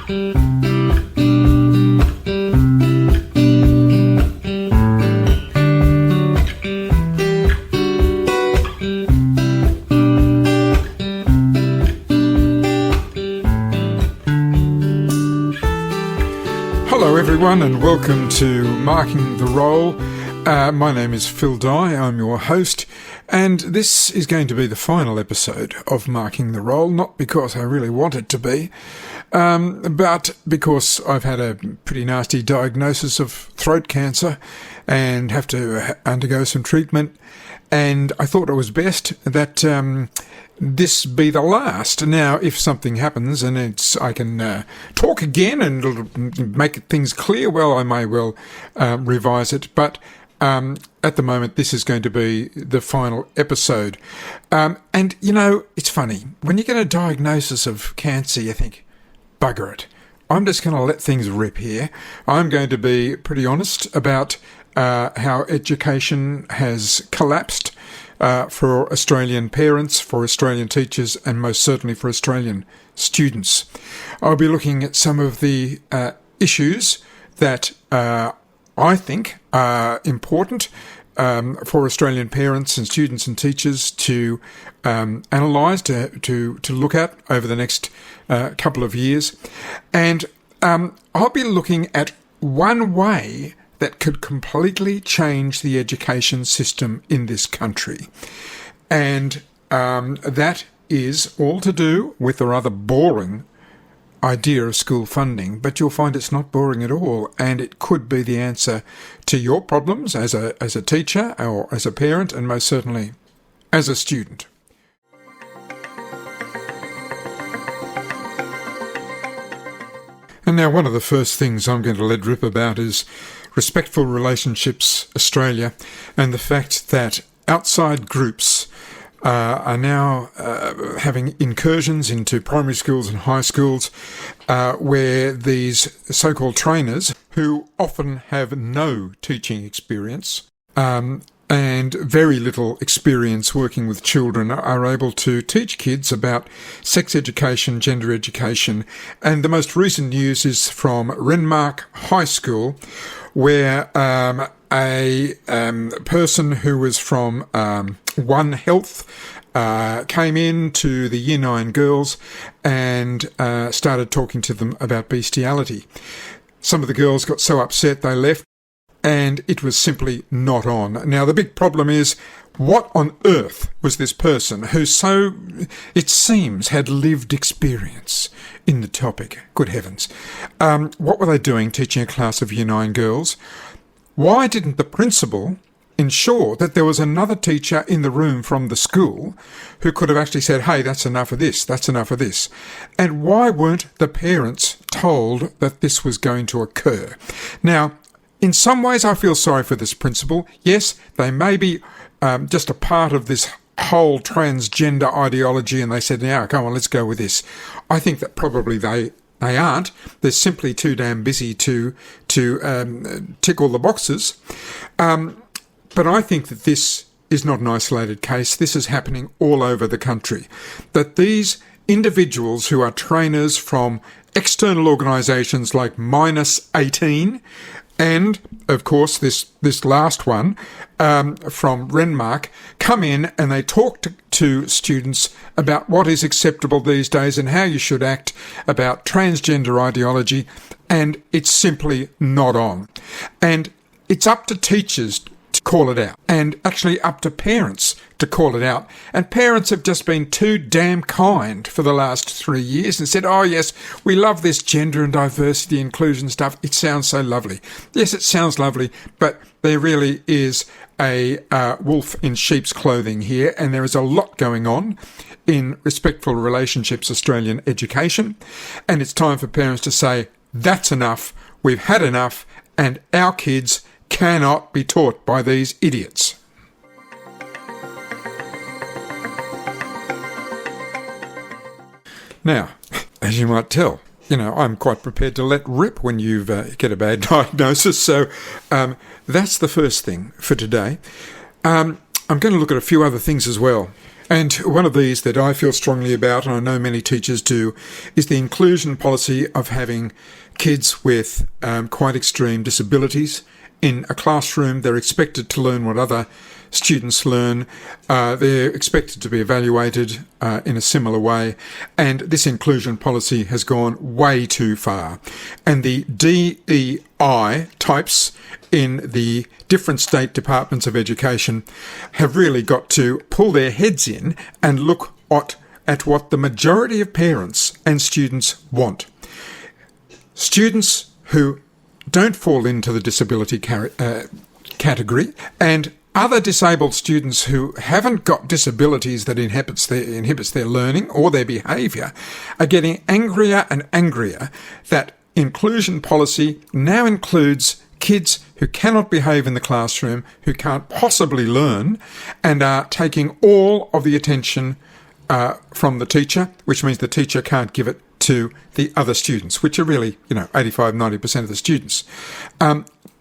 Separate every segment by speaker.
Speaker 1: Hello everyone and welcome to Marking the Role. My name is Phil Dye, I'm your host, and this is going to be the final episode of Marking the Role, not because I really want it to be, but because I've had a pretty nasty diagnosis of throat cancer and have to undergo some treatment, and I thought it was best that this be the last. Now, if something happens and I can talk again and make things clear, well, I may well revise it. But at the moment, this is going to be the final episode. And, you know, it's funny. When you get a diagnosis of cancer, you think, bugger it. I'm just going to let things rip here. I'm going to be pretty honest about how education has collapsed for Australian parents, for Australian teachers, and most certainly for Australian students. I'll be looking at some of the issues that I think are important for Australian parents and students and teachers to analyse, to look at over the next couple of years. And I'll be looking at one way that could completely change the education system in this country. And that is all to do with the rather boring idea of school funding, but you'll find it's not boring at all, and it could be the answer to your problems as a teacher or as a parent, and most certainly as a student. And now one of the first things I'm going to let rip about is Respectful Relationships Australia, and the fact that outside groups are now having incursions into primary schools and high schools where these so-called trainers, who often have no teaching experience and very little experience working with children, are able to teach kids about sex education, gender education. And the most recent news is from Renmark High School, where a person who was from One Health came in to the Year 9 girls and started talking to them about bestiality. Some of the girls got so upset they left, and it was simply not on. Now, the big problem is, what on earth was this person who so, it seems, had lived experience in the topic? Good heavens. What were they doing teaching a class of Year 9 girls? Why didn't the principal ensure that there was another teacher in the room from the school who could have actually said, hey, that's enough of this, that's enough of this? And why weren't the parents told that this was going to occur? Now, in some ways, I feel sorry for this principal. Yes, they may be just a part of this whole transgender ideology, and they said, now, come on, let's go with this. I think that probably they aren't. They're simply too damn busy to tick all the boxes. But I think that this is not an isolated case. This is happening all over the country. That these individuals who are trainers from external organisations like Minus 18, and, of course, this last one from Renmark, come in and they talk to students about what is acceptable these days and how you should act about transgender ideology, and it's simply not on. And it's up to teachers to call it out, and actually up to parents to call it out. And parents have just been too damn kind for the last 3 years and said, oh yes, we love this gender and diversity inclusion stuff. It sounds so lovely. Yes, it sounds lovely, but there really is a wolf in sheep's clothing here, and there is a lot going on in Respectful Relationships Australian education, and it's time for parents to say, that's enough, we've had enough, and our kids cannot be taught by these idiots. Now, as you might tell, I'm quite prepared to let rip when you get a bad diagnosis, so that's the first thing for today. I'm going to look at a few other things as well. And one of these that I feel strongly about, and I know many teachers do, is the inclusion policy of having kids with quite extreme disabilities in a classroom. They're expected to learn what other students learn. They're expected to be evaluated in a similar way. And this inclusion policy has gone way too far. And the DEI types in the different state departments of education have really got to pull their heads in and look at what the majority of parents and students want. Students who don't fall into the disability category, and other disabled students who haven't got disabilities that inhibits their learning or their behaviour, are getting angrier and angrier that inclusion policy now includes kids who cannot behave in the classroom, who can't possibly learn, and are taking all of the attention from the teacher, which means the teacher can't give it to the other students, which are really, 85-90% of the students.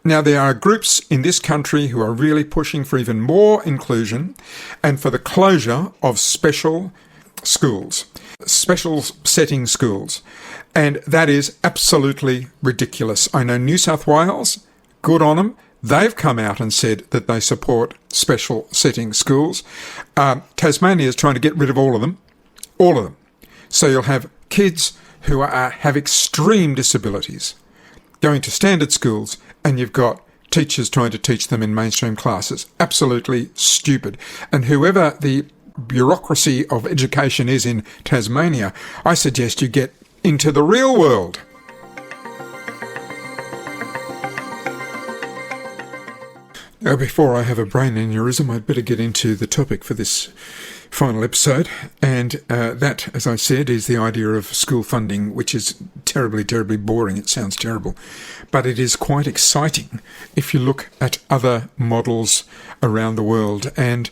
Speaker 1: Now, there are groups in this country who are really pushing for even more inclusion and for the closure of special schools, special setting schools. And that is absolutely ridiculous. I know New South Wales, good on them. They've come out and said that they support special setting schools. Tasmania is trying to get rid of all of them. All of them. So you'll have kids who have extreme disabilities going to standard schools, and you've got teachers trying to teach them in mainstream classes. Absolutely stupid. And whoever the bureaucracy of education is in Tasmania, I suggest you get into the real world. Now, before I have a brain aneurysm, I'd better get into the topic for this final episode, and that, as I said, is the idea of school funding, which is terribly, terribly boring. It sounds terrible, but it is quite exciting if you look at other models around the world. And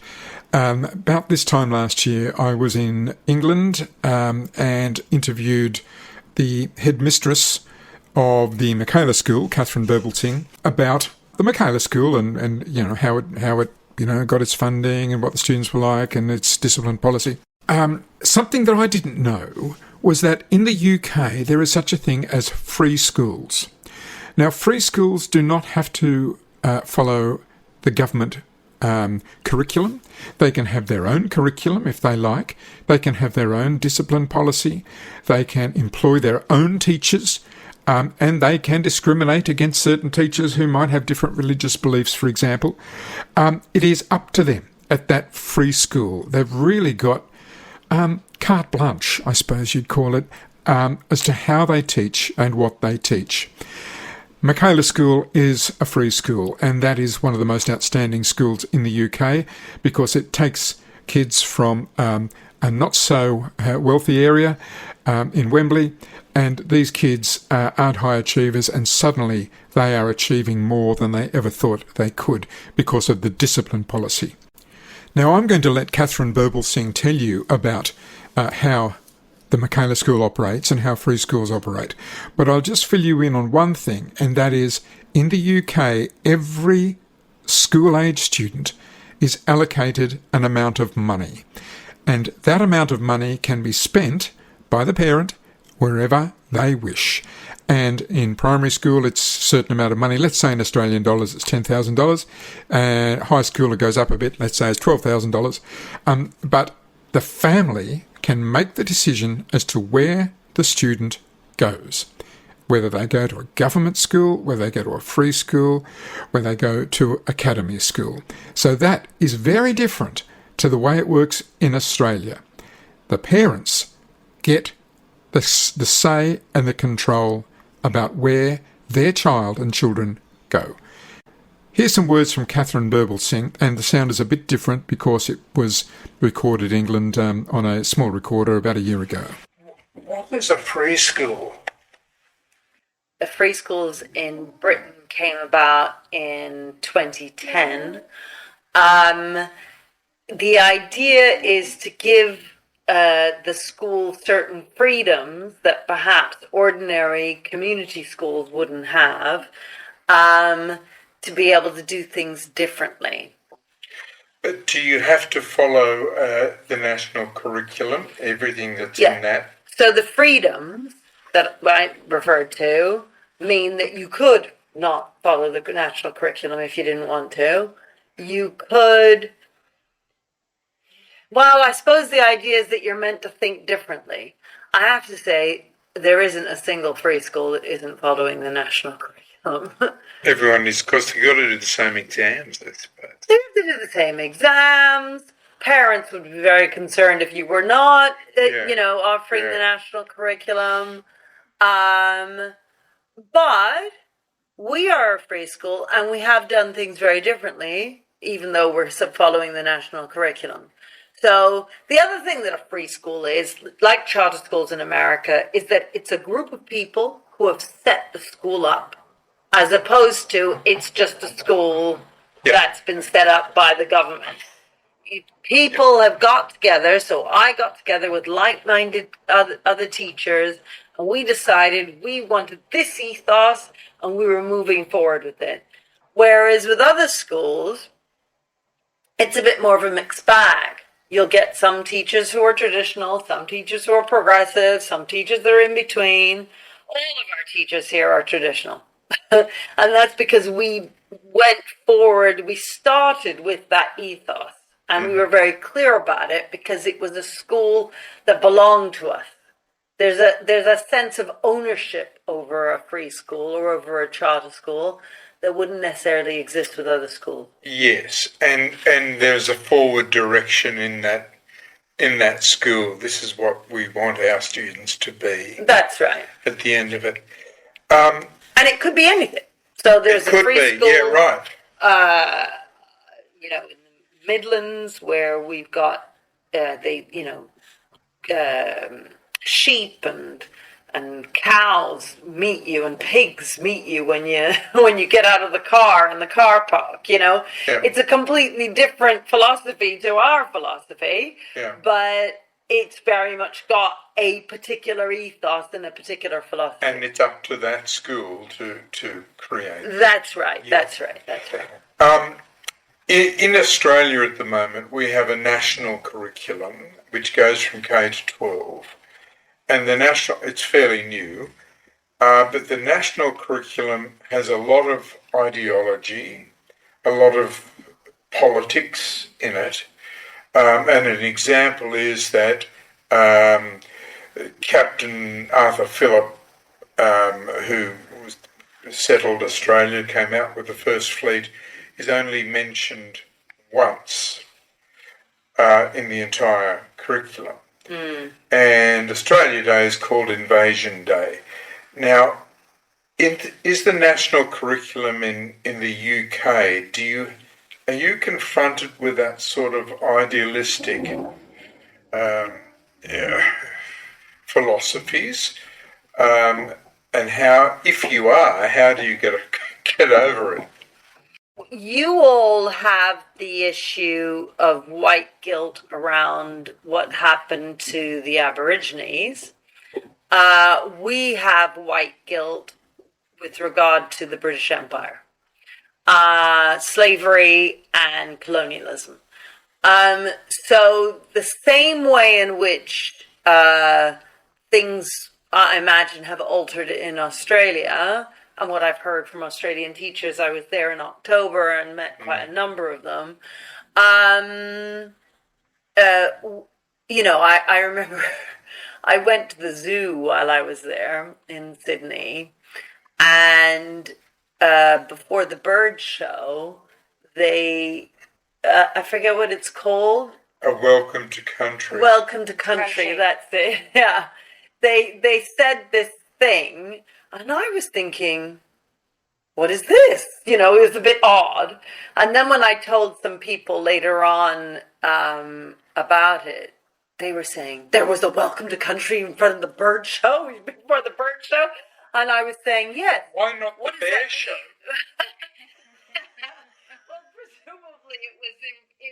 Speaker 1: about this time last year, I was in England and interviewed the headmistress of the Michaela School, Katharine Birbalsingh, about the Michaela School and how it got its funding and what the students were like and its discipline policy. Something that I didn't know was that in the UK there is such a thing as free schools. Now, free schools do not have to follow the government curriculum. They can have their own curriculum if they like. They can have their own discipline policy. They can employ their own teachers. And they can discriminate against certain teachers who might have different religious beliefs, for example. It is up to them at that free school. They've really got carte blanche, I suppose you'd call it, as to how they teach and what they teach. Michaela School is a free school, and that is one of the most outstanding schools in the UK because it takes kids from a not-so-wealthy area in Wembley, and these kids aren't high achievers, and suddenly they are achieving more than they ever thought they could because of the discipline policy. Now, I'm going to let Katharine Birbalsingh tell you about how the Michaela School operates and how free schools operate. But I'll just fill you in on one thing, and that is, in the UK, every school-age student is allocated an amount of money. And that amount of money can be spent by the parent wherever they wish. And in primary school, it's a certain amount of money. Let's say in Australian dollars, it's $10,000. High school, it goes up a bit. Let's say it's $12,000. But the family can make the decision as to where the student goes, whether they go to a government school, whether they go to a free school, whether they go to academy school. So that is very different to the way it works in Australia. The parents get the say and the control about where their child and children go. Here's some words from Katharine Birbalsingh, and the sound is a bit different because it was recorded in England on a small recorder about a year ago. What is a free school?
Speaker 2: The free schools in Britain came about in 2010. The idea is to give the school certain freedoms that perhaps ordinary community schools wouldn't have, to be able to do things differently.
Speaker 1: But do you have to follow the national curriculum, everything that's
Speaker 2: Yeah.
Speaker 1: in that?
Speaker 2: So the freedoms that I referred to mean that you could not follow the national curriculum if you didn't want to. You could, well, I suppose the idea is that you're meant to think differently. I have to say, there isn't a single free school that isn't following the national curriculum.
Speaker 1: Everyone is, because they've got to do the same exams, I suppose.
Speaker 2: They have to do the same exams. Parents would be very concerned if you were not, offering the national curriculum. But we are a free school and we have done things very differently, even though we're following the national curriculum. So the other thing that a free school is, like charter schools in America, is that it's a group of people who have set the school up, as opposed to it's just a school that's been set up by the government. People have got together, so I got together with like-minded other teachers, and we decided we wanted this ethos, and we were moving forward with it. Whereas with other schools, it's a bit more of a mixed bag. You'll get some teachers who are traditional, some teachers who are progressive, some teachers that are in between. All of our teachers here are traditional. And that's because we went forward, we started with that ethos. And we were very clear about it because it was a school that belonged to us. There's a sense of ownership over a free school or over a charter school that wouldn't necessarily exist with other schools.
Speaker 1: Yes, and there's a forward direction in that school. This is what we want our students to be.
Speaker 2: That's right.
Speaker 1: At the end of it.
Speaker 2: And it could be anything. So there's a free school.
Speaker 1: Yeah, right.
Speaker 2: In the Midlands where we've got sheep and cows meet you and pigs meet you when you get out of the car in the car park. It's a completely different philosophy to our philosophy, but it's very much got a particular ethos and a particular philosophy.
Speaker 1: And it's up to that school to create.
Speaker 2: That's right. That's right.
Speaker 1: In Australia at the moment, we have a national curriculum which goes from K to 12. And it's fairly new, but the national curriculum has a lot of ideology, a lot of politics in it. And an example is that Captain Arthur Phillip, who settled Australia, came out with the first fleet, is only mentioned once in the entire curriculum. And Australia Day is called Invasion Day. Now, is the national curriculum in the UK, are you confronted with that sort of idealistic philosophies? And how, if you are, how do you get over it?
Speaker 2: You all have the issue of white guilt around what happened to the Aborigines. We have white guilt with regard to the British Empire, slavery and colonialism. So the same way in which things, I imagine, have altered in Australia, and what I've heard from Australian teachers, I was there in October and met quite a number of them. I remember I went to the zoo while I was there in Sydney, and before the bird show, I forget what it's called.
Speaker 1: A welcome to country.
Speaker 2: Welcome to country, that's it. Yeah. They said this thing, and I was thinking, what is this? It was a bit odd. And then when I told some people later on about it, they were saying, there was a welcome to country in front of the bird show, before the bird show. And I was saying, yes.
Speaker 1: Why not the bear show?
Speaker 2: Well, presumably it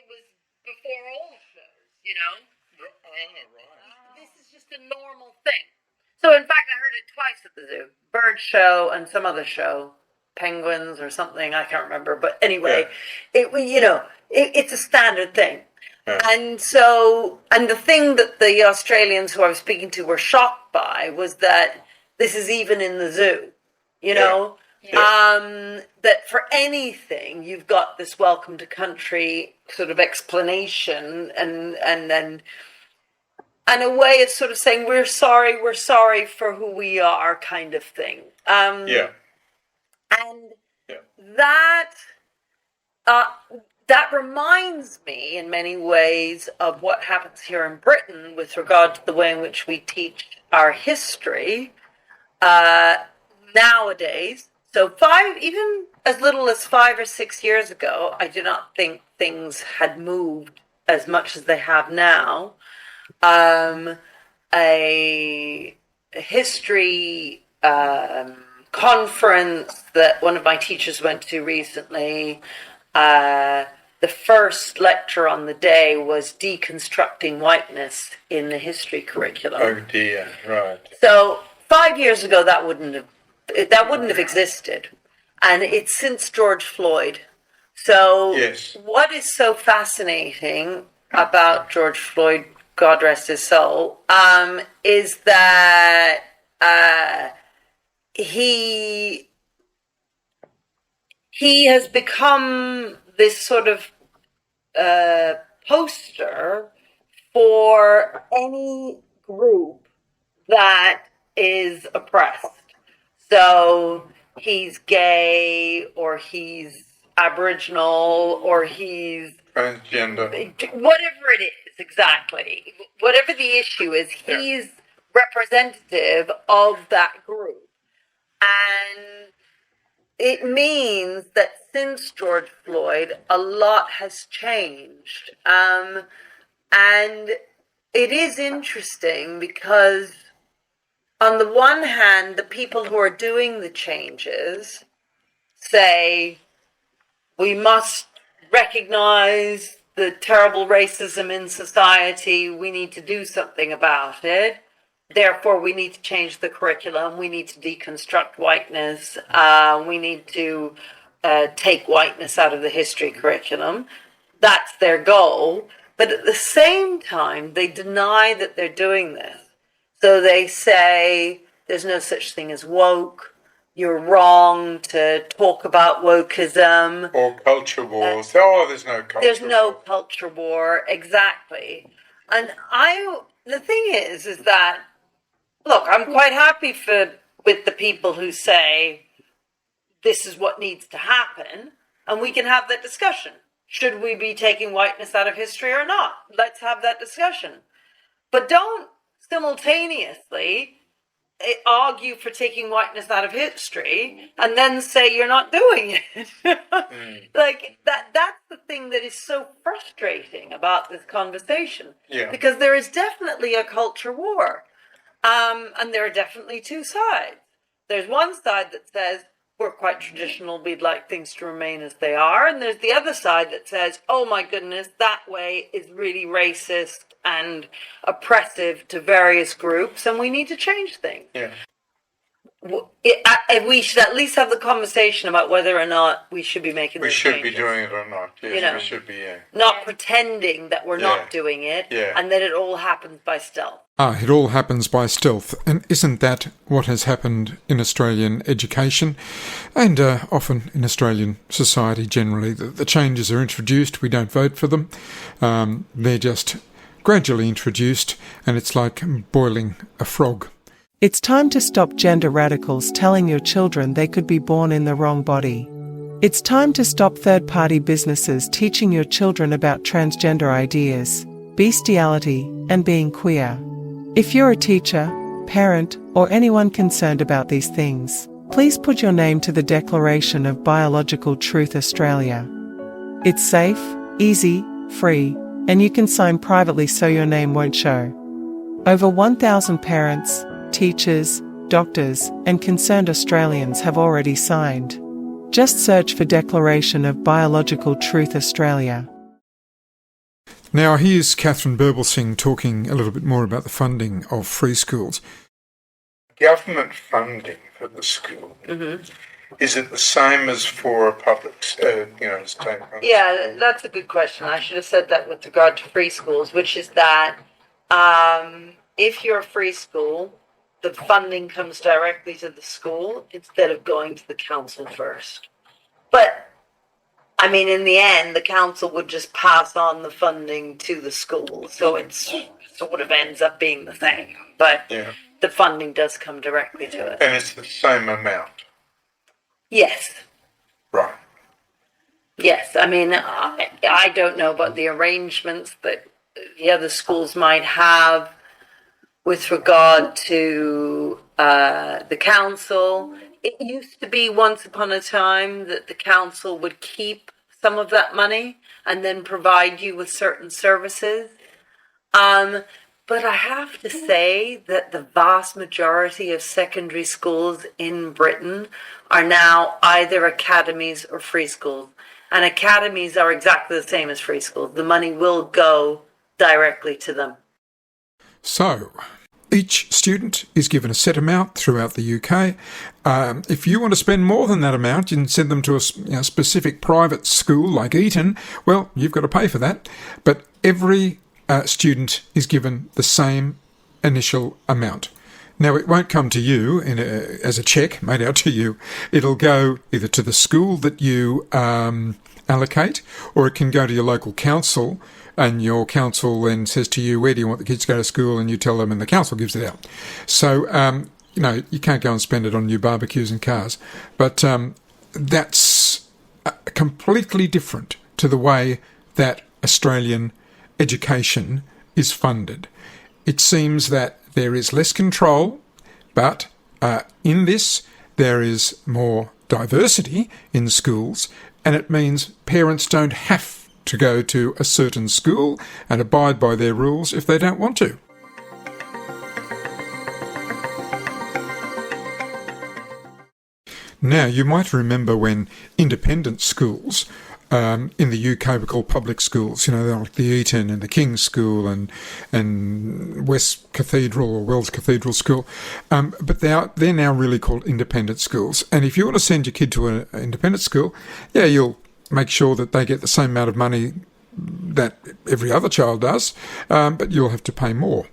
Speaker 2: was before all shows,
Speaker 1: Oh, right.
Speaker 2: This is just a normal thing. So, in fact, I heard it twice at the zoo. Bird show and some other show. penguins or something. I can't remember, but anyway, it's a standard thing.
Speaker 3: Yeah.
Speaker 2: And the thing that the Australians who I was speaking to were shocked by was that this is even in the zoo, that for anything you've got this welcome to country sort of explanation and a way of sort of saying we're sorry for who we are kind of thing. And that reminds me in many ways of what happens here in Britain with regard to the way in which we teach our history nowadays. So even as little as 5 or 6 years ago, I do not think things had moved as much as they have now. A history conference that one of my teachers went to recently, the first lecture on the day was deconstructing whiteness in the history curriculum.
Speaker 3: Oh dear, right.
Speaker 2: So 5 years ago, that wouldn't have existed, and it's since George Floyd. So
Speaker 3: yes. What
Speaker 2: is so fascinating about George Floyd, God rest his soul, is that he has become this sort of poster for any group that is oppressed. So he's gay, or he's Aboriginal, or he's
Speaker 3: transgender,
Speaker 2: whatever it is, exactly. Whatever the issue is, he's representative of that group. And it means that since George Floyd, a lot has changed. And it is interesting because on the one hand, the people who are doing the changes say, we must recognize the terrible racism in society. We need to do something about it. Therefore, we need to change the curriculum. We need to deconstruct whiteness. We need to take whiteness out of the history curriculum. That's their goal. But at the same time, they deny that they're doing this. So they say there's no such thing as woke. You're wrong to talk about wokeism.
Speaker 3: Or culture wars. There's no culture war.
Speaker 2: There's no culture war, exactly. And the thing is that, look, I'm quite happy with the people who say this is what needs to happen, and we can have that discussion. Should we be taking whiteness out of history or not? Let's have that discussion. But don't simultaneously argue for taking whiteness out of history and then say you're not doing it. Like that's the thing that is so frustrating about this conversation.
Speaker 3: Yeah.
Speaker 2: Because there is definitely a culture war. And there are definitely two sides. There's one side that says we're quite traditional, we'd like things to remain as they are. And there's the other side that says, oh my goodness, that way is really racist and oppressive to various groups, and we need to change things.
Speaker 3: Yeah.
Speaker 2: We should at least have the conversation about whether or not we should be making those changes.
Speaker 3: We should be doing it or not. Yes, we should be,
Speaker 2: Not pretending that we're not doing it, and that it all happens by stealth.
Speaker 1: It all happens by stealth. And isn't that what has happened in Australian education and often in Australian society generally? The changes are introduced, we don't vote for them. They're just gradually introduced, and it's like boiling a frog.
Speaker 4: It's time to stop gender radicals telling your children they could be born in the wrong body. It's time to stop third-party businesses teaching your children about transgender ideas, bestiality, and being queer. If you're a teacher, parent, or anyone concerned about these things, please put your name to the Declaration of Biological Truth Australia. It's safe, easy, free, and you can sign privately so your name won't show. Over 1,000 parents, teachers, doctors, and concerned Australians have already signed. Just search for Declaration of Biological Truth Australia.
Speaker 1: Now here's Katharine Birbalsingh talking a little bit more about the funding of free schools.
Speaker 3: Government funding for the school Is it the same as for a public, state?
Speaker 2: Yeah, that's a good question. I should have said that with regard to free schools, which is that if you're a free school, the funding comes directly to the school instead of going to the council first. But I mean, in the end, the council would just pass on the funding to the school, so it sort of ends up being the same. But the funding does come directly to it.
Speaker 3: And it's the same amount?
Speaker 2: Yes.
Speaker 3: Right.
Speaker 2: Yes, I mean, I don't know about the arrangements that the other schools might have with regard to the council. It used to be once upon a time that the council would keep some of that money and then provide you with certain services. But I have to say that the vast majority of secondary schools in Britain are now either academies or free schools. And academies are exactly the same as free schools. The money will go directly to them.
Speaker 1: So, each student is given a set amount throughout the UK. If you want to spend more than that amount, you can send them to a specific private school like Eton. Well, you've got to pay for that. But every student is given the same initial amount. Now, it won't come to you as a cheque made out to you. It'll go either to the school that you allocate, or it can go to your local council, and your council then says to you, where do you want the kids to go to school? And you tell them, and the council gives it out. So, you can't go and spend it on new barbecues and cars. But that's completely different to the way that Australian education is funded. It seems that there is less control, but in this there is more diversity in schools, and it means parents don't have to go to a certain school and abide by their rules if they don't want to. Now, you might remember when independent schools in the UK were called public schools, like the Eton and the King's School and West Cathedral or Wells Cathedral School, but they're now really called independent schools. And if you want to send your kid to an independent school, you'll make sure that they get the same amount of money that every other child does, but you'll have to pay more,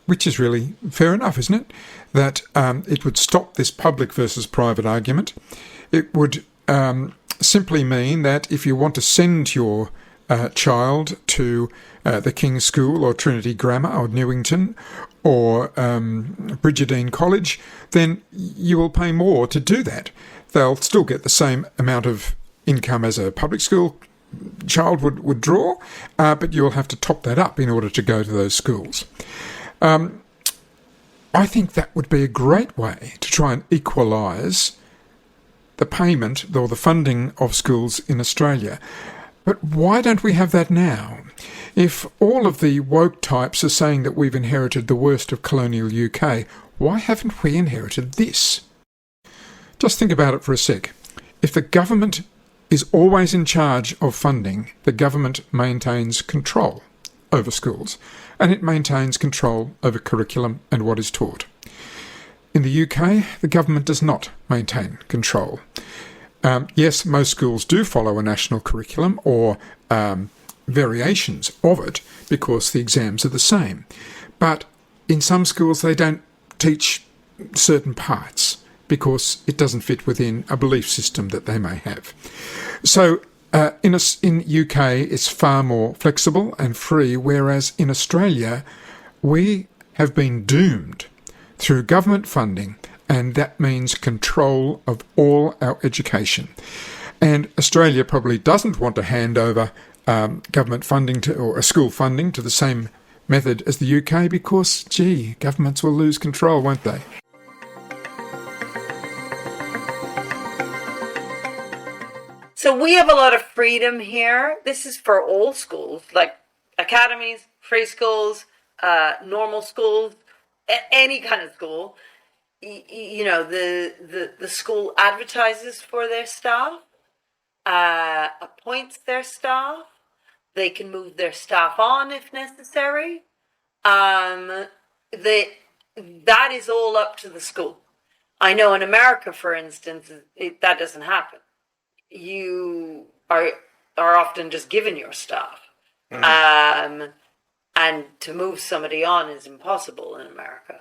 Speaker 1: which is really fair enough, isn't it? That it would stop this public versus private argument. It would simply mean that if you want to send your child to the King's School or Trinity Grammar or Newington or Bridgerdine College, then you will pay more to do that. They'll still get the same amount of income as a public school child would draw, but you'll have to top that up in order to go to those schools. I think that would be a great way to try and equalise the payment or the funding of schools in Australia. But why don't we have that now? If all of the woke types are saying that we've inherited the worst of colonial UK, why haven't we inherited this? Just think about it for a sec. If the government is always in charge of funding, the government maintains control over schools, and it maintains control over curriculum and what is taught. In the UK, the government does not maintain control. Yes, most schools do follow a national curriculum or variations of it because the exams are the same. But in some schools, they don't teach certain parts because it doesn't fit within a belief system that they may have. So in UK, it's far more flexible and free, whereas in Australia, we have been doomed through government funding, and that means control of all our education. And Australia probably doesn't want to hand over government funding or school funding to the same method as the UK because, governments will lose control, won't they?
Speaker 2: So we have a lot of freedom here. This is for all schools, like academies, free schools, normal schools, any kind of school. The school advertises for their staff, appoints their staff. They can move their staff on if necessary. That is all up to the school. I know in America, for instance, that doesn't happen. You are often just given your stuff. And to move somebody on is impossible in America.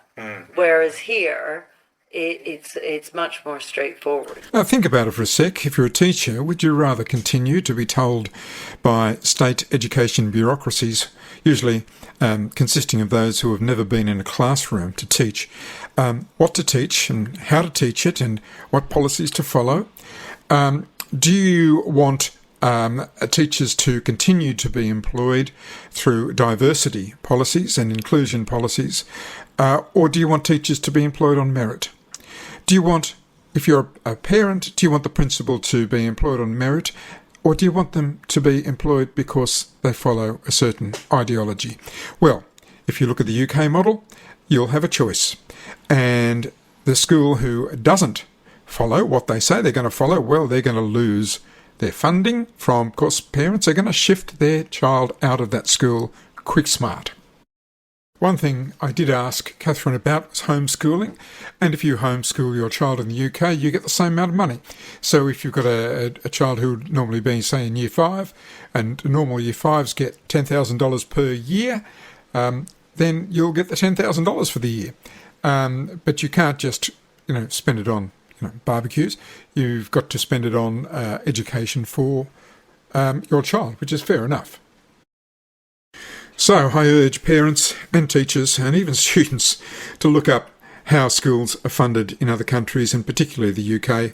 Speaker 2: Whereas here, it's much more straightforward.
Speaker 1: Now think about it for a sec. If you're a teacher, would you rather continue to be told by state education bureaucracies, usually consisting of those who have never been in a classroom to teach, what to teach and how to teach it and what policies to follow? Do you want teachers to continue to be employed through diversity policies and inclusion policies, or do you want teachers to be employed on merit? Do you want, if you're a parent, do you want the principal to be employed on merit, or do you want them to be employed because they follow a certain ideology? Well, if you look at the UK model, you'll have a choice. And the school who doesn't follow what they say they're going to follow, well, they're going to lose their funding from, of course, parents are going to shift their child out of that school quick smart. One thing I did ask Katharine about was homeschooling, and if you homeschool your child in the UK, you get the same amount of money. So if you've got a child who would normally be, say, in Year 5, and normal Year 5s get $10,000 per year, then you'll get the $10,000 for the year. But you can't just, spend it on barbecues. You've got to spend it on education for your child, which is fair enough. So I urge parents and teachers and even students to look up how schools are funded in other countries, and particularly the UK,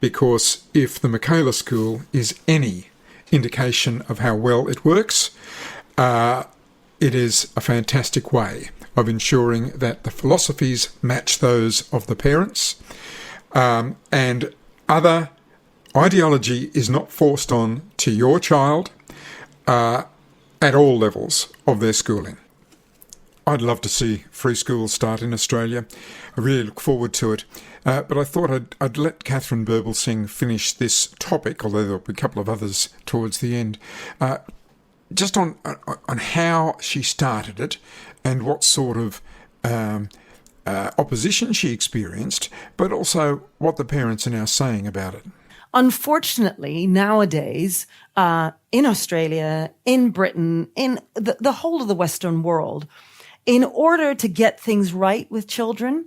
Speaker 1: because if the Michaela School is any indication of how well it works, it is a fantastic way of ensuring that the philosophies match those of the parents, and other ideology is not forced on to your child at all levels of their schooling. I'd love to see free schools start in Australia. I really look forward to it. But I thought I'd let Katharine Birbalsingh finish this topic, although there'll be a couple of others towards the end, just on how she started it and what sort of opposition she experienced, but also what the parents are now saying about it.
Speaker 5: Unfortunately, nowadays, in Australia, in Britain, in the whole of the Western world, in order to get things right with children,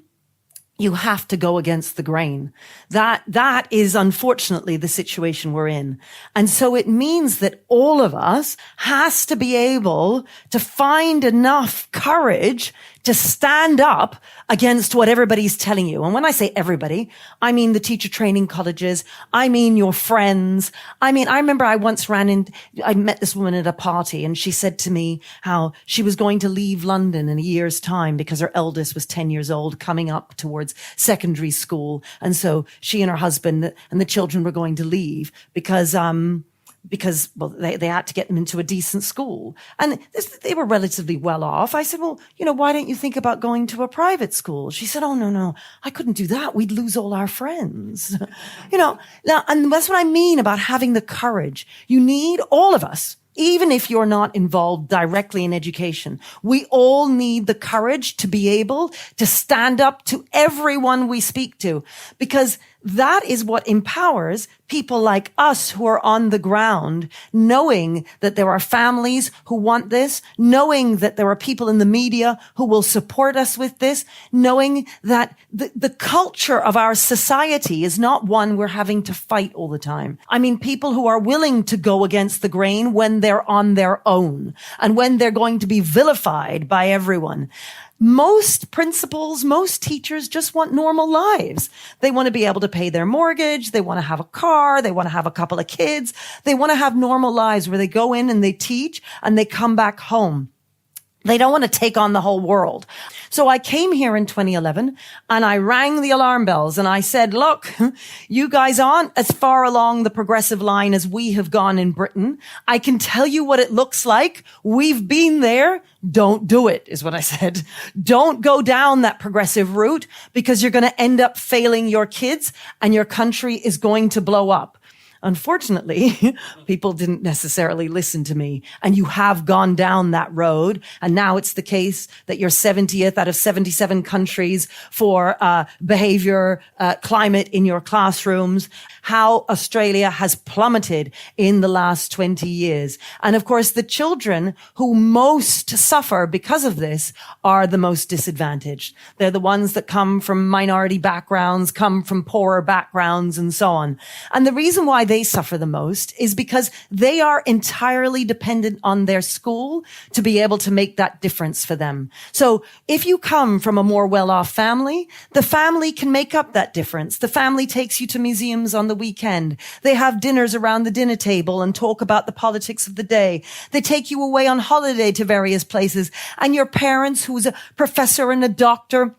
Speaker 5: you have to go against the grain. That is unfortunately the situation we're in. And so it means that all of us has to be able to find enough courage to stand up against what everybody's telling you. And when I say everybody, I mean the teacher training colleges. I mean your friends. I remember I once I met this woman at a party, and she said to me how she was going to leave London in a year's time because her eldest was 10 years old, coming up towards secondary school. And so she and her husband and the children were going to leave because they had to get them into a decent school. And they were relatively well off. I said, well, why don't you think about going to a private school? She said, oh, no, I couldn't do that. We'd lose all our friends. Now, and that's what I mean about having the courage. You need all of us. Even if you're not involved directly in education, we all need the courage to be able to stand up to everyone we speak to, because that is what empowers people like us who are on the ground, knowing that there are families who want this, knowing that there are people in the media who will support us with this, knowing that the culture of our society is not one we're having to fight all the time. I mean, people who are willing to go against the grain when they're on their own and when they're going to be vilified by everyone. Most principals, most teachers just want normal lives. They want to be able to pay their mortgage. They want to have a car. They want to have a couple of kids. They want to have normal lives where they go in and they teach and they come back home. They don't want to take on the whole world. So I came here in 2011 and I rang the alarm bells and I said, look, you guys aren't as far along the progressive line as we have gone in Britain. I can tell you what it looks like. We've been there. Don't do it, is what I said. Don't go down that progressive route, because you're going to end up failing your kids and your country is going to blow up. Unfortunately, people didn't necessarily listen to me. And you have gone down that road. And now it's the case that you're 70th out of 77 countries for behavior, climate in your classrooms. How Australia has plummeted in the last 20 years. And of course, the children who most suffer because of this are the most disadvantaged. They're the ones that come from minority backgrounds, come from poorer backgrounds, and so on. And the reason why they suffer the most is because they are entirely dependent on their school to be able to make that difference for them. So if you come from a more well-off family, the family can make up that difference. The family takes you to museums on the weekend. They have dinners around the dinner table and talk about the politics of the day. They take you away on holiday to various places. And your parents, who's a professor and a doctor,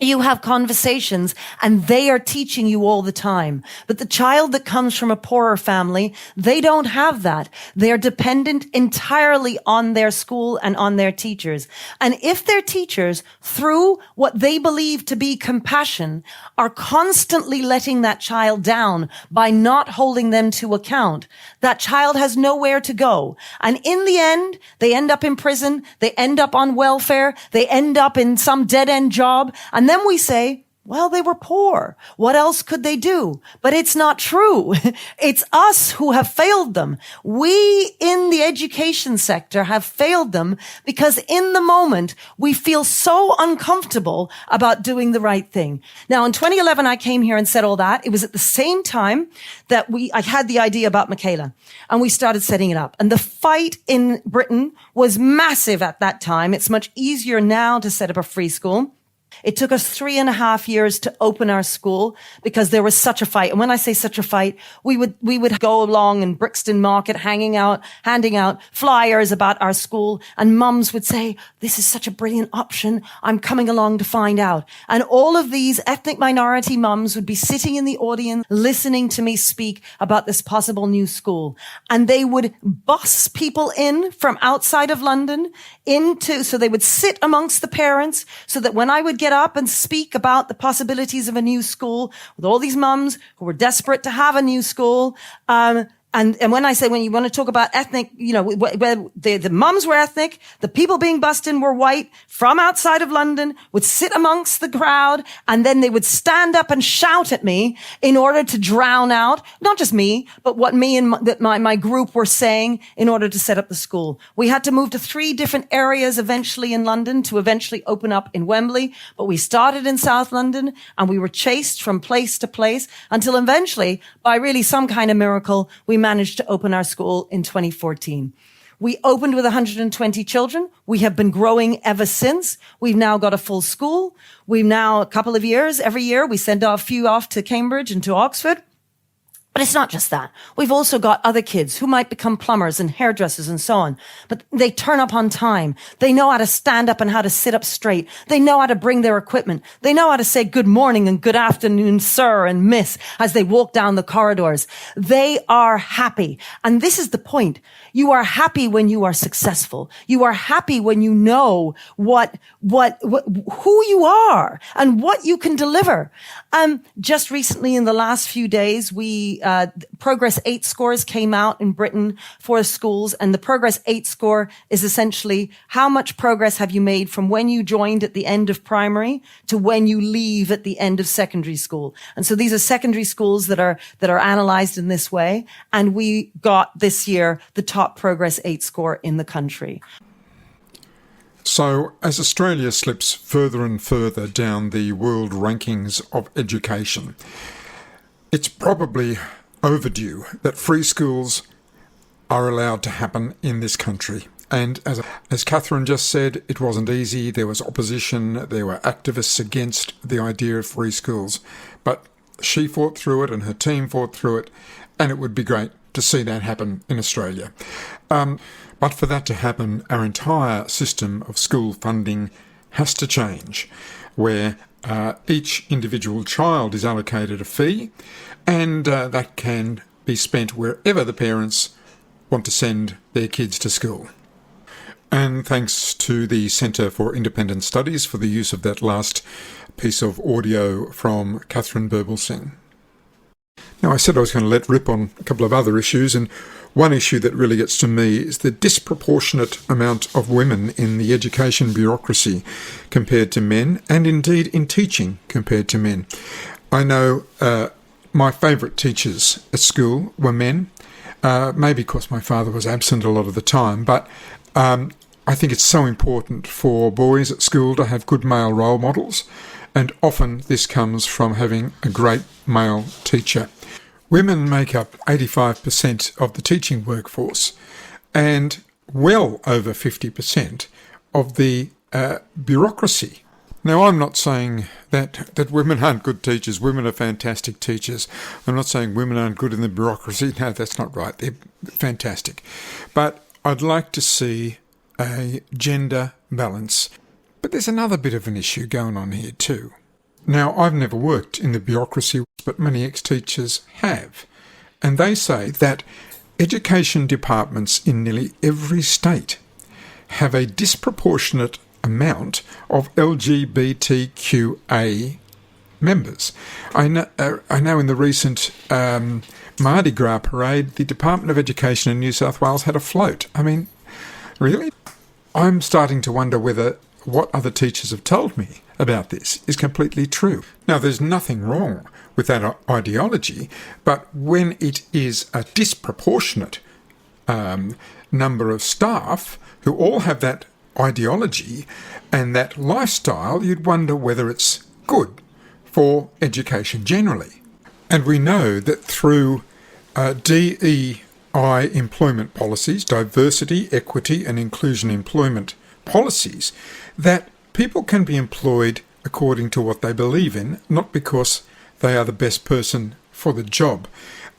Speaker 5: you have conversations and they are teaching you all the time. But the child that comes from a poorer family, they don't have that. They are dependent entirely on their school and on their teachers. And if their teachers, through what they believe to be compassion, are constantly letting that child down by not holding them to account, that child has nowhere to go. And in the end, they end up in prison, they end up on welfare, they end up in some dead-end job, and then we say, well, they were poor. What else could they do? But it's not true. It's us who have failed them. We in the education sector have failed them because in the moment we feel so uncomfortable about doing the right thing. Now, in 2011, I came here and said all that. It was at the same time that I had the idea about Michaela and we started setting it up. And the fight in Britain was massive at that time. It's much easier now to set up a free school. It took us 3.5 years to open our school because there was such a fight. And when I say such a fight, we would go along in Brixton Market, handing out flyers about our school. And mums would say, this is such a brilliant option. I'm coming along to find out. And all of these ethnic minority mums would be sitting in the audience, listening to me speak about this possible new school. And they would bus people in from outside of London so they would sit amongst the parents so that when I would get up and speak about the possibilities of a new school with all these mums who were desperate to have a new school, and when I say, when you want to talk about ethnic, where the mums were ethnic, the people being bussed in were white from outside of London, would sit amongst the crowd, and then they would stand up and shout at me in order to drown out, not just me, but what me and my group were saying in order to set up the school. We had to move to 3 different areas eventually in London to eventually open up in Wembley, but we started in South London and we were chased from place to place until eventually, by really some kind of miracle, we managed to open our school in 2014. We opened with 120 children. We have been growing ever since. We've now got a full school. We've now, a couple of years, every year, we send a few off to Cambridge and to Oxford. But it's not just that. We've also got other kids who might become plumbers and hairdressers and so on. But they turn up on time. They know how to stand up and how to sit up straight. They know how to bring their equipment. They know how to say good morning and good afternoon, sir and miss, as they walk down the corridors. They are happy. And this is the point. You are happy when you are successful. You are happy when you know who you are and what you can deliver. Just recently in the last few days, Progress 8 scores came out in Britain for schools, and the Progress 8 score is essentially how much progress have you made from when you joined at the end of primary to when you leave at the end of secondary school. And so these are secondary schools that are analyzed in this way, and we got this year the top Progress 8 score in the country.
Speaker 1: So, as Australia slips further and further down the world rankings of education, it's probably overdue that free schools are allowed to happen in this country. And as Katharine just said, it wasn't easy. There was opposition. There were activists against the idea of free schools. But she fought through it and her team fought through it. And it would be great to see that happen in Australia. But for that to happen, our entire system of school funding has to change, where each individual child is allocated a fee, and that can be spent wherever the parents want to send their kids to school. And thanks to the Centre for Independent Studies for the use of that last piece of audio from Katharine Birbalsingh. Now, I said I was going to let rip on a couple of other issues, and one issue that really gets to me is the disproportionate amount of women in the education bureaucracy compared to men, and indeed in teaching compared to men. I know my favourite teachers at school were men, maybe because my father was absent a lot of the time, but I think it's so important for boys at school to have good male role models, and often this comes from having a great male teacher. Women make up 85% of the teaching workforce and well over 50% of the bureaucracy. Now, I'm not saying that women aren't good teachers. Women are fantastic teachers. I'm not saying women aren't good in the bureaucracy. No, that's not right. They're fantastic. But I'd like to see a gender balance. But there's another bit of an issue going on here too. Now, I've never worked in the bureaucracy, but many ex-teachers have. And they say that education departments in nearly every state have a disproportionate amount of LGBTQA members. I know in the recent Mardi Gras parade, the Department of Education in New South Wales had a float. I mean, really? I'm starting to wonder whether what other teachers have told me about this is completely true. Now, there's nothing wrong with that ideology, but when it is a disproportionate number of staff who all have that ideology and that lifestyle, you'd wonder whether it's good for education generally. And we know that through DEI employment policies, diversity, equity and inclusion employment policies, that people can be employed according to what they believe in, not because they are the best person for the job.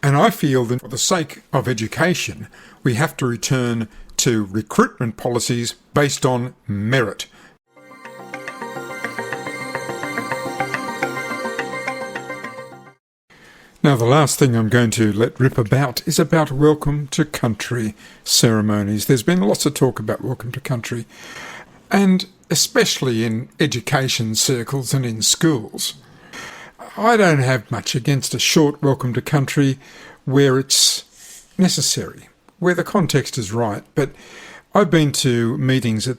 Speaker 1: And I feel that for the sake of education, we have to return to recruitment policies based on merit. Now, the last thing I'm going to let rip about is about welcome to country ceremonies. There's been lots of talk about welcome to country, and especially in education circles and in schools. I don't have much against a short welcome to country where it's necessary, where the context is right, but I've been to meetings at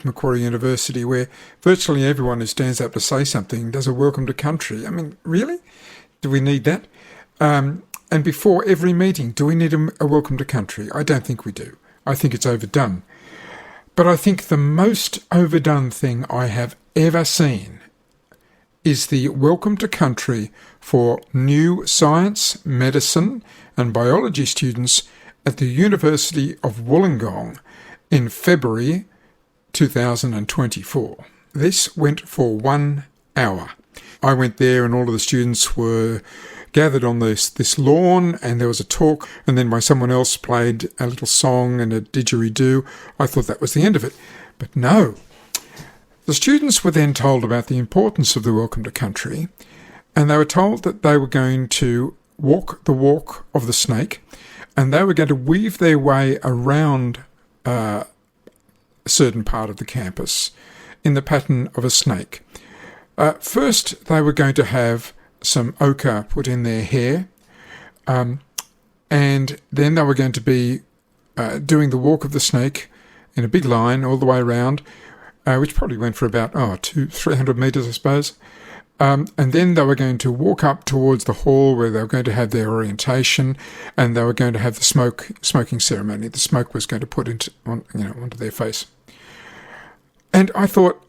Speaker 1: Macquarie University where virtually everyone who stands up to say something does a welcome to country. I mean, really? Do we need that? And before every meeting, do we need a welcome to country? I don't think we do. I think it's overdone. But I think the most overdone thing I have ever seen is the welcome to country for new science, medicine and biology students at the University of Wollongong in February 2024. This went for 1 hour. I went there and all of the students were gathered on this lawn, and there was a talk, and then by someone else played a little song and a didgeridoo. I thought that was the end of it. But no. The students were then told about the importance of the welcome to country, and they were told that they were going to walk the walk of the snake, and they were going to weave their way around a certain part of the campus in the pattern of a snake. First, they were going to have some ochre put in their hair, and then they were going to be doing the walk of the snake in a big line all the way around, which probably went for about 300 metres, I suppose. And then they were going to walk up towards the hall where they were going to have their orientation, and they were going to have the smoking ceremony. The smoke was going to put onto their face. And I thought,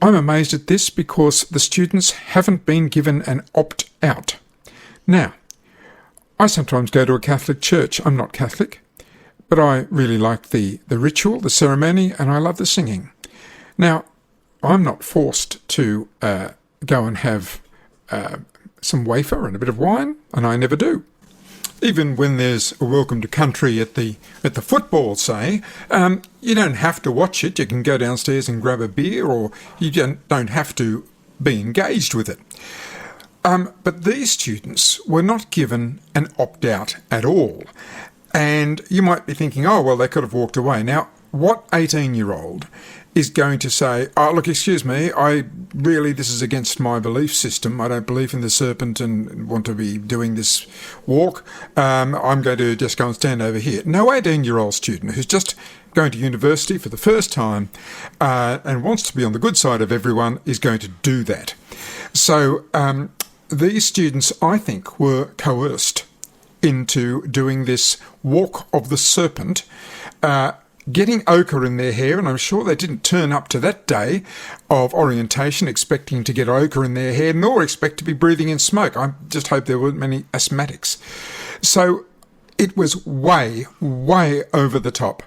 Speaker 1: I'm amazed at this because the students haven't been given an opt-out. Now, I sometimes go to a Catholic church. I'm not Catholic, but I really like the ritual, the ceremony, and I love the singing. Now, I'm not forced to go and have some wafer and a bit of wine, and I never do. Even when there's a welcome to country at the football, say, you don't have to watch it. You can go downstairs and grab a beer, or you don't have to be engaged with it. But these students were not given an opt-out at all. And you might be thinking, oh, well, they could have walked away. Now, what 18-year-old is going to say, oh, look, excuse me, this is against my belief system. I don't believe in the serpent and want to be doing this walk. I'm going to just go and stand over here. No 18-year-old student who's just going to university for the first time and wants to be on the good side of everyone is going to do that. So these students, I think, were coerced into doing this walk of the serpent, getting ochre in their hair, and I'm sure they didn't turn up to that day of orientation expecting to get ochre in their hair, nor expect to be breathing in smoke. I just hope there weren't many asthmatics. So it was way, way over the top.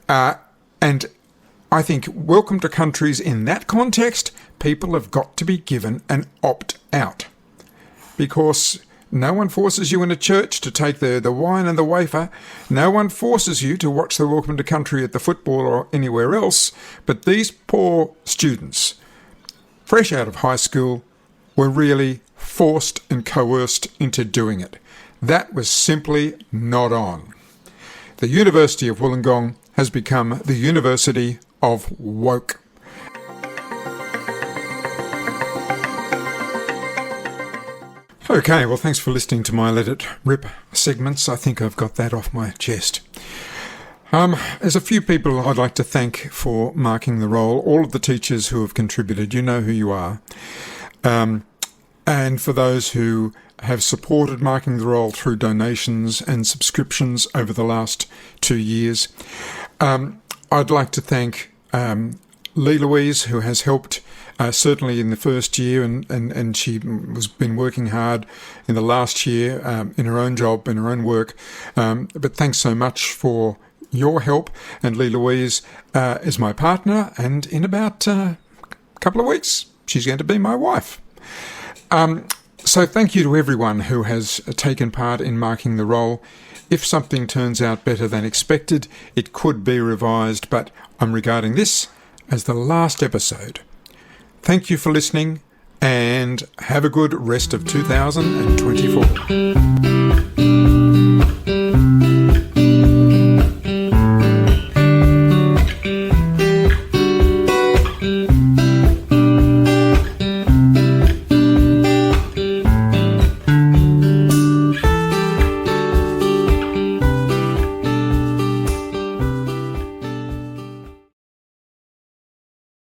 Speaker 1: And I think welcome to countries in that context, people have got to be given an opt-out. Because no one forces you in a church to take the wine and the wafer. No one forces you to watch the Welcome to Country at the football or anywhere else. But these poor students, fresh out of high school, were really forced and coerced into doing it. That was simply not on. The University of Wollongong has become the University of Woke. Okay, well, thanks for listening to my Let It Rip segments. I think I've got that off my chest. There's a few people I'd like to thank for marking the roll. All of the teachers who have contributed, you know who you are. And for those who have supported marking the roll through donations and subscriptions over the last 2 years. I'd like to thank Lee Louise, who has helped certainly in the first year, and she was been working hard in the last year in her own job, in her own work. But thanks so much for your help. And Lee Louise is my partner, and in about a couple of weeks, she's going to be my wife. So thank you to everyone who has taken part in marking the roll. If something turns out better than expected, it could be revised, but I'm regarding this as the last episode. Thank you for listening, and have a good rest of 2024.